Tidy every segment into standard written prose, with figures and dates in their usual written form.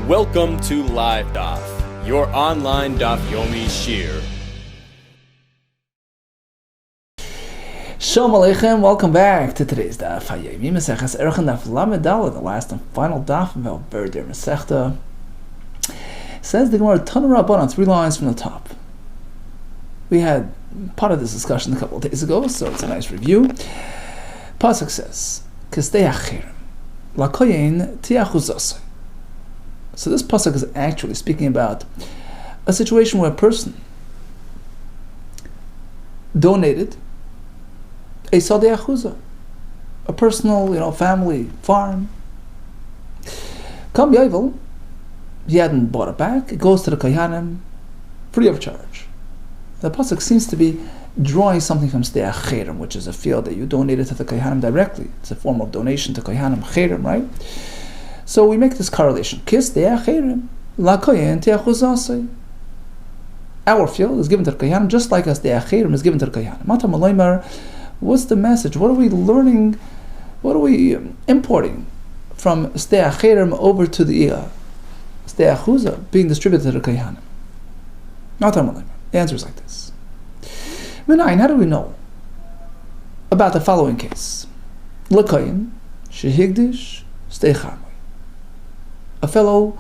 Welcome to LiveDaf, your online Daf Yomi Shir. Shalom Aleichem, welcome back to today's Daf Hayomi Maseches ARACHIN Daf Lamed Daled, the last and final Daf of our Berder Masechta. Says the Gemara Tanu Rabbanan, 3 lines from the top. We had part of this discussion a couple of days ago, so it's a nice review. Pasuk says, Kistei Achirim, Lakoyin Tiachuzosai. So this pasuk is actually speaking about a situation where a person donated a sadeh achuzah, a personal, family farm. Come Yovel, he hadn't bought it back. It goes to the Kohanim free of charge. The pasuk seems to be drawing something from Sdei Achirim, which is a field that you donated to the Kohanim directly. It's a form of donation to Kohanim Achirim, right? So we make this correlation. Kis Sdei Achirim, Lakoyen Teachuzasei. Our field is given to the Kohanim just like as Sdei Achirim is given to the Kohanim. Matam Aloymar, what's the message? What are we learning? What are we importing from Sdei Achirim over to the Sdei Achuzah being distributed to the Kohanim? Matam Aloymar. The answer is like this. Minayin, how do we know about the following case? Lakoyen Shehigdish Sdei Charmoi. A fellow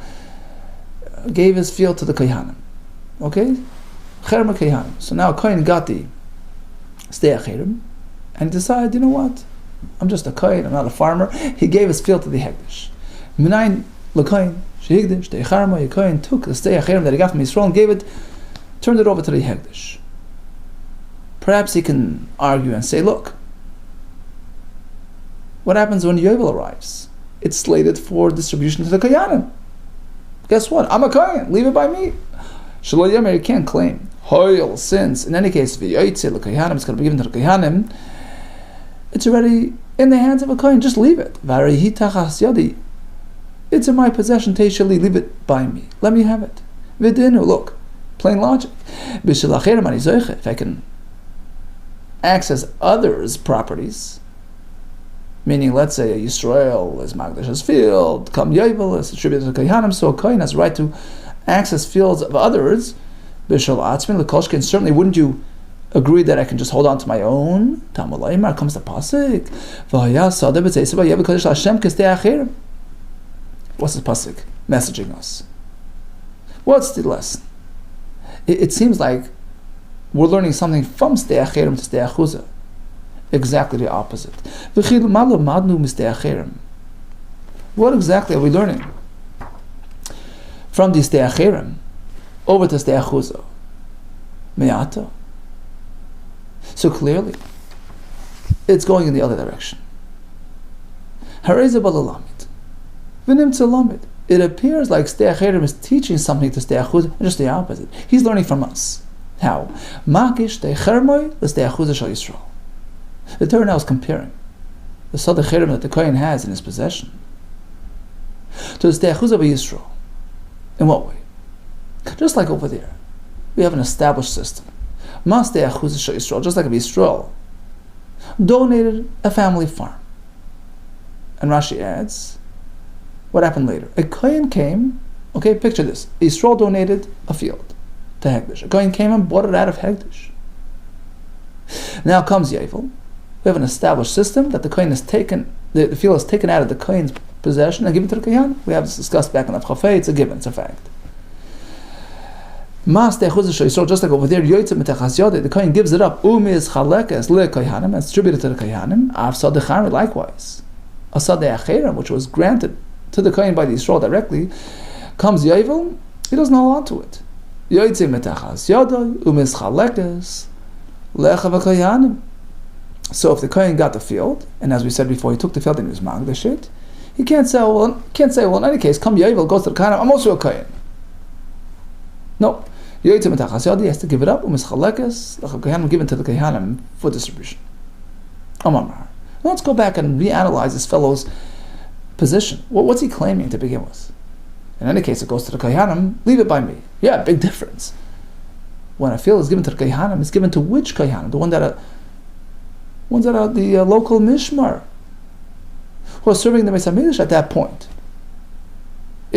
gave his field to the Kohanim. Okay? Cherma Kohanim. So now a Kohen got the Sdei Achirim and he decided, you know what? I'm just a Kohen, I'm not a farmer. He gave his field to the Hegdish. Minayin L'Kohen Shehigdish Sdei Charmoi. A Kohen took the Sdei Achirim that he got from Yisrael and turned it over to the Hegdish. Perhaps he can argue and say, look, what happens when Yovel arrives? It's slated for distribution to the Kohanim. Guess what? I'm a Kohen. Leave it by me. Shelo Yomer, you can't claim. Hoil, since, in any case, v'yoytze l'Kohanim, it's going to be given to the Kohanim, it's already in the hands of a Kohen. Just leave it. V'arehi tachas yadi. It's in my possession. Teishali, leave it by me. Let me have it. V'dinu, look, plain logic. B'shel achirim ani zoiche. If I can access others' properties, meaning, let's say, a Yisrael is Magdash's field, Kam Yovel is distributed to Kohanim, so a Kohen has a right to access fields of others. B'shel atzmin l'kolshkin. Certainly, wouldn't you agree that I can just hold on to my own? Talmud Bavli comes to pasuk. V'haya sadeh b'tzeisah v'yev kodesh Hashem k'stei achirim. What's the pasuk messaging us? What's the lesson? It seems like we're learning something from Sdei Achirim to Sdei Achuzah. Exactly the opposite. What exactly are we learning from the Sdei Achirim over to Sdei Achuzah? Me'ata. So clearly, it's going in the other direction. It appears like Sdei Achirim is teaching something to Sdei Achuzah, and just the opposite. He's learning from us. How? Makish Sdei Chermoi l'Sdei Achuzah shel Yisrael. The Torah now is comparing the Sadeh Achirim that the Kohen has in his possession to the Sdei Achuzah b'Yisrael. In what way? Just like over there, we have an established system. Mas Sdei Achuzah shel Yisrael, just like if Yisrael donated a family farm. And Rashi adds, what happened later? A Kohen came, picture this. Yisrael donated a field to Hegdish. A Kohen came and bought it out of Hegdish. Now comes Yovel. We have an established system that the Kohen has taken, the field is taken out of the Kohen's possession and given to the Kohen. We have this discussed back in the Chafei. It's a given, it's a fact. Mas Sdei Achuzah shel Yisrael, just like over there, the Kohen gives it up. Umiz chalekes le Kohanim, and distributed to the Kohanim. Av Sadeh Charmoi, likewise. A Sadeh Achirim, which was granted to the Kohen by the Yisrael directly, comes Yovel, he doesn't hold on to it. Yoytze metachas yodai umiz chalekes lecha v'Kohanim. So if the Kohen got the field, and as we said before, he took the field and he was magdash it, he can't say, well, in any case, come Yovel, goes to the Kohanim, I'm also a Kohen. No. Yoytze metachas yodai, he has to give it up, umiz chalekes lecha v'Kohanim, given to the Kohanim for distribution. Amar. Let's go back and reanalyze this fellow's position. What's he claiming to begin with? In any case, it goes to the Kohanim, leave it by me. Yeah, big difference. When a field is given to the Kohanim, it's given to which Kohanim? The ones that are the local mishmar, who are serving the Beis HaMikdash at that point.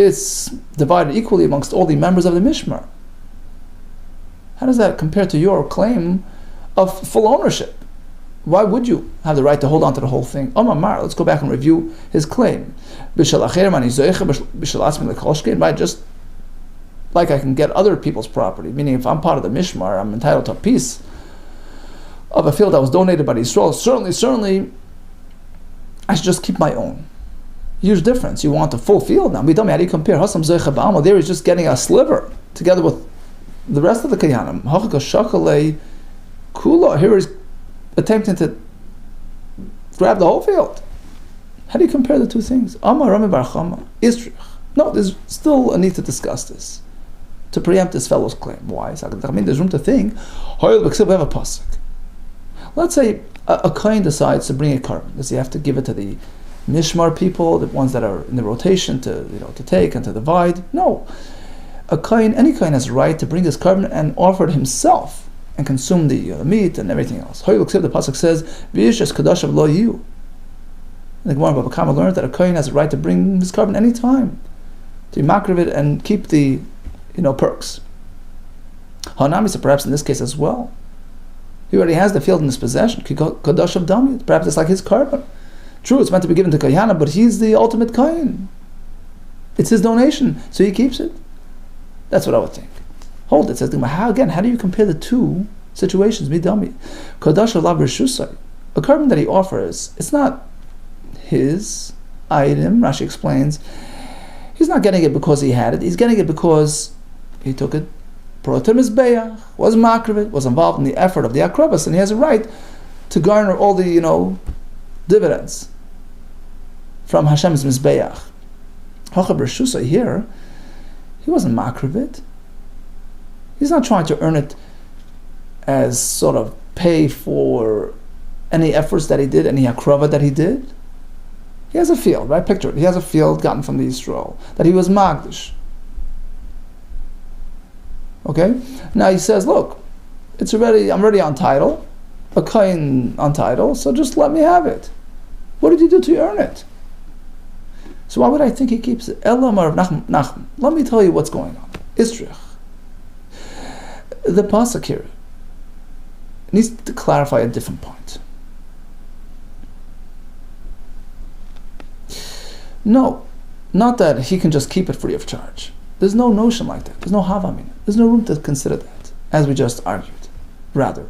it's divided equally amongst all the members of the Mishmar. How does that compare to your claim of full ownership? Why would you have the right to hold on to the whole thing? Omar, let's go back and review his claim. Right, just like I can get other people's property, meaning if I'm part of the Mishmar, I'm entitled to a piece of a field that was donated by Israel. Certainly, I should just keep my own. Huge difference. You want a full field now. How do you compare? There he's just getting a sliver together with the rest of the Kayanim. Here he's attempting to grab the whole field. How do you compare the two things? No, there's still a need to discuss this, to preempt this fellow's claim. Why? There's room to think. We have a pasuk. Let's say a kohen decides to bring a carbon. Does he have to give it to the Mishmar people, the ones that are in the rotation to take and to divide? No. Any kohen has a right to bring this carbon and offer it himself and consume the meat and everything else. The pasuk says, "V'yishes kadashav lo yu." The Gemara Baba Kama learned that a kohen has a right to bring this carbon any time, to makriv it and keep the perks. Hanami said perhaps in this case as well. He already has the field in his possession. Kadashav dami. Perhaps it's like his carbon. True, it's meant to be given to Kayana, but he's the ultimate kohen. It's his donation, so he keeps it. That's what I would think. Hold it, says the Gemara. How do you compare the two situations? Midami. Kadashav lav rishusai. A carbon that he offers, it's not his item. Rashi explains, he's not getting it because he had it. He's getting it because he took it, brought it to Mizbeach, was makriv, was involved in the effort of the akrabas, and he has a right to garner all the dividends from Hashem's Mizbeach. Hachab Rishusai here, he wasn't makriv it. He's not trying to earn it as sort of pay for any efforts that he did, any akrava that he did. He has a field, right? Picture it. He has a field gotten from the Yisrael that he was magdish. Okay? Now he says, look, I'm already on title, a kohen on title, so just let me have it. What did you do to earn it? So why would I think he keeps it? Elamar of Nachman. Let me tell you what's going on. Istrich. The pasuk here needs to clarify a different point. No, not that he can just keep it free of charge. There's no notion like that. There's no havamin. There's no room to consider that, as we just argued. Rather,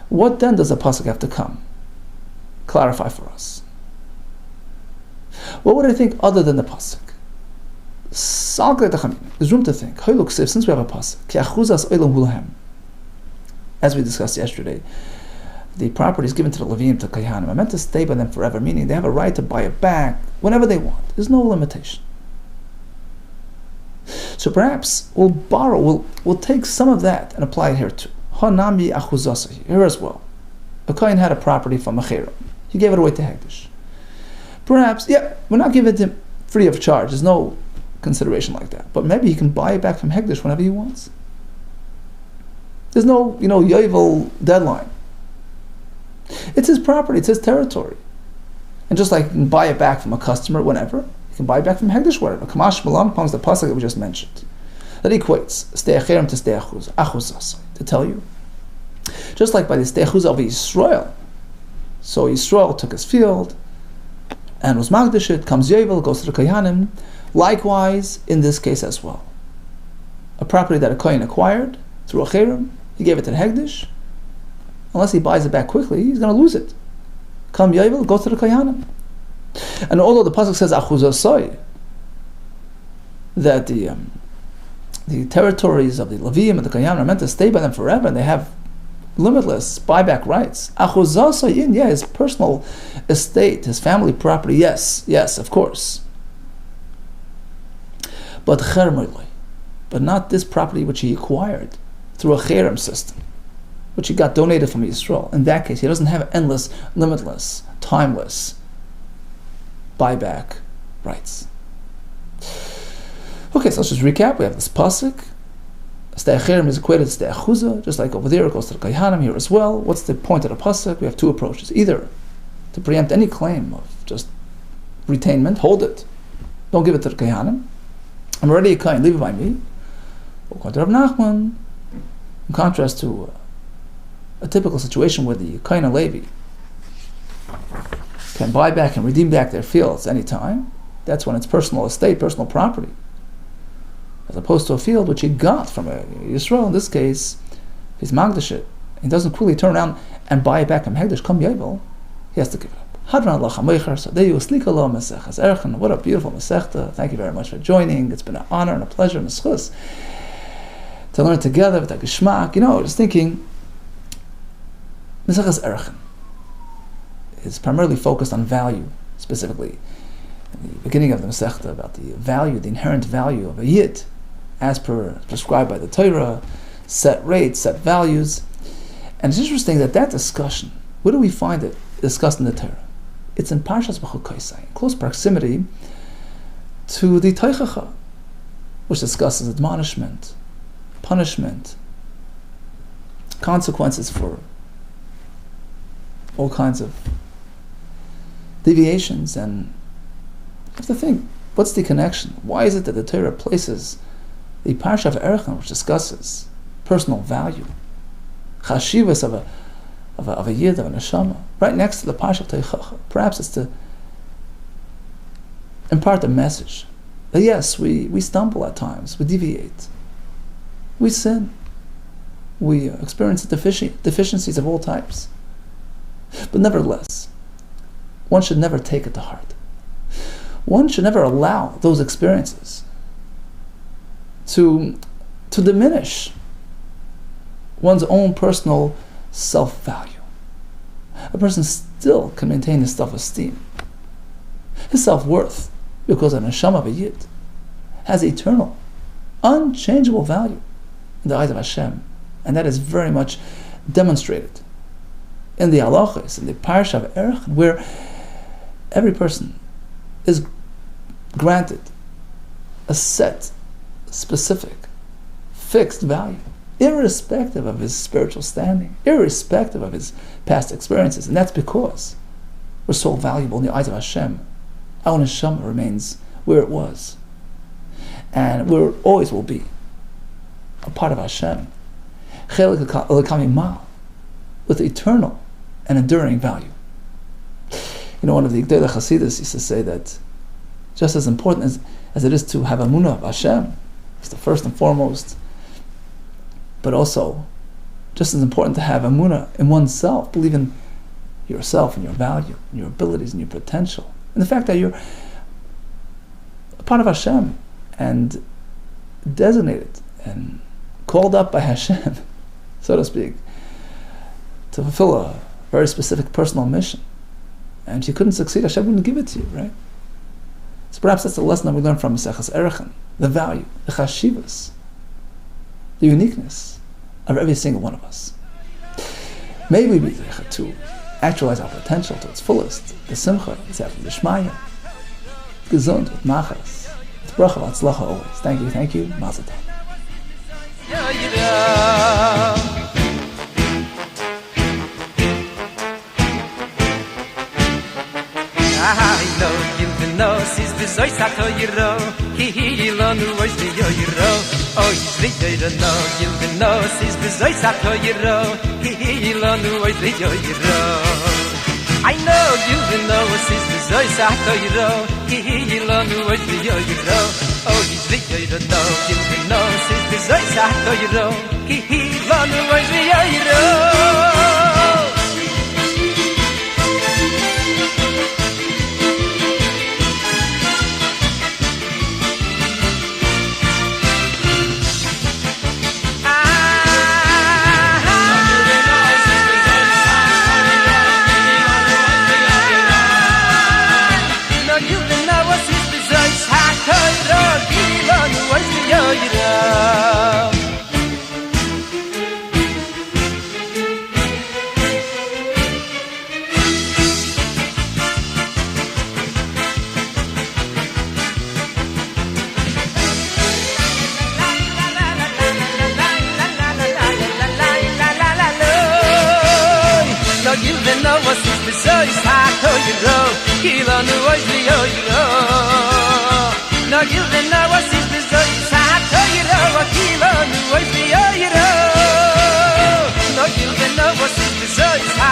what then does the pasuk have to clarify for us? What would I think other than the pasuk? There's room to think. Since we have a pasuk, as we discussed yesterday, the property is given to the Levim, to Kayanim, are meant to stay by them forever, meaning they have a right to buy it back whenever they want. There's no limitation. So perhaps we'll take some of that and apply it here too. Hanami achuzasa, here as well. A kohen had a property from a cherem. He gave it away to Hekdesh. Perhaps, we're not giving it to him free of charge. There's no consideration like that. But maybe he can buy it back from Hekdesh whenever he wants. There's no, Yovel deadline. It's his property, it's his territory. And just like you can buy it back from a customer whenever, you can buy it back from Hekdesh whenever. Kamash Malam comes the pasuk that we just mentioned. That equates ste'acherem to ste'achuz, to tell you. Just like by the ste'achuz of Yisrael. So Yisrael took his field and was magdish it, comes Yovel, goes to the Kayanim. Likewise, in this case as well. A property that a Kohen acquired through a cherem, he gave it to the Hekdesh. Unless he buys it back quickly, he's going to lose it. Come Yovel, go to the Kayanim. And although the pasuk says achuzasoi, that the territories of the Levim and the Kayanim are meant to stay by them forever, and they have limitless buyback rights. Achuzasoi, his personal estate, his family property, yes, of course. But chermoi, but not this property which he acquired through a cherem system, which he got donated from Yisrael. In that case, he doesn't have endless, limitless, timeless buyback rights. Okay, so let's just recap. We have this pasuk. Ste'acherem is equated to ste'achuza, just like over there it goes to the Kayhanim here as well. What's the point of the pasuk? We have two approaches. Either to preempt any claim of just retainment, hold it, don't give it to the Kayhanim. I'm already a Kohen, leave it by me. According to Rav Nachman, in contrast to a typical situation where the Kohen and Levi can buy back and redeem back their fields anytime, that's when it's personal estate, personal property. As opposed to a field which he got from a Yisrael, in this case, if he's Magdash it, he doesn't quickly turn around and buy it back from Hegdash, Kam Yovel, he has to give it up. Hadran Allah Chamecher, so there you slika lo Masechas Erchen. What a beautiful Masechta. Thank you very much for joining. It's been an honor and a pleasure and a schus to learn together with a Geshmak. Just thinking, Masechas Erchen is primarily focused on value, specifically. In the beginning of the Masechta, about the value, the inherent value of a Yid, as prescribed by the Torah, set rates, set values. And it's interesting that discussion, where do we find it discussed in the Torah? It's in Parshas B'chukoisai, in close proximity to the Teichacha, which discusses admonishment, punishment, consequences for all kinds of deviations. And you have to think, what's the connection? Why is it that the Torah places the Parsha of Erechim, which discusses personal value, chashivas of a yid, of a neshama, right next to the Parsha of Teichacha? Perhaps it's to impart a message that yes, we stumble at times, we deviate, we sin, we experience deficiencies of all types. But nevertheless, one should never take it to heart. One should never allow those experiences to diminish one's own personal self-value. A person still can maintain his self-esteem, his self-worth, because an neshama of a yid has eternal, unchangeable value in the eyes of Hashem, and that is very much demonstrated in the halachos, in the parsha of Erech, where every person is granted a set, specific, fixed value, irrespective of his spiritual standing, irrespective of his past experiences. And that's because we're so valuable in the eyes of Hashem. Our neshama remains where it was, and where it always will be, a part of Hashem, with eternal and enduring value. One of the Gdei Chasidus used to say that just as important as it is to have emunah of Hashem, it's the first and foremost, but also just as important to have emunah in oneself, believe in yourself and your value, and your abilities and your potential, and the fact that you're a part of Hashem and designated and called up by Hashem, so to speak, to fulfill a very specific personal mission. And if you couldn't succeed, Hashem wouldn't give it to you, right? So perhaps that's the lesson that we learn from Maseches Erechim, the value, the chashivas, the uniqueness of every single one of us. May we be able to actualize our potential to its fullest, the simcha, the tzedakah, the shmaya, gesund, with machas, with bracha, v'atzlacha always. Thank you, mazel tov. I know you know sis the soy sato yiro he lo nu was the yiro oh the no you know sis the soy sato yiro he lo nu was the yiro I know you know sis the soy sato yiro he lo nu was the yiro oh the no you know sis the soy sato yiro he lo nu was the yiro No, you know what is Zois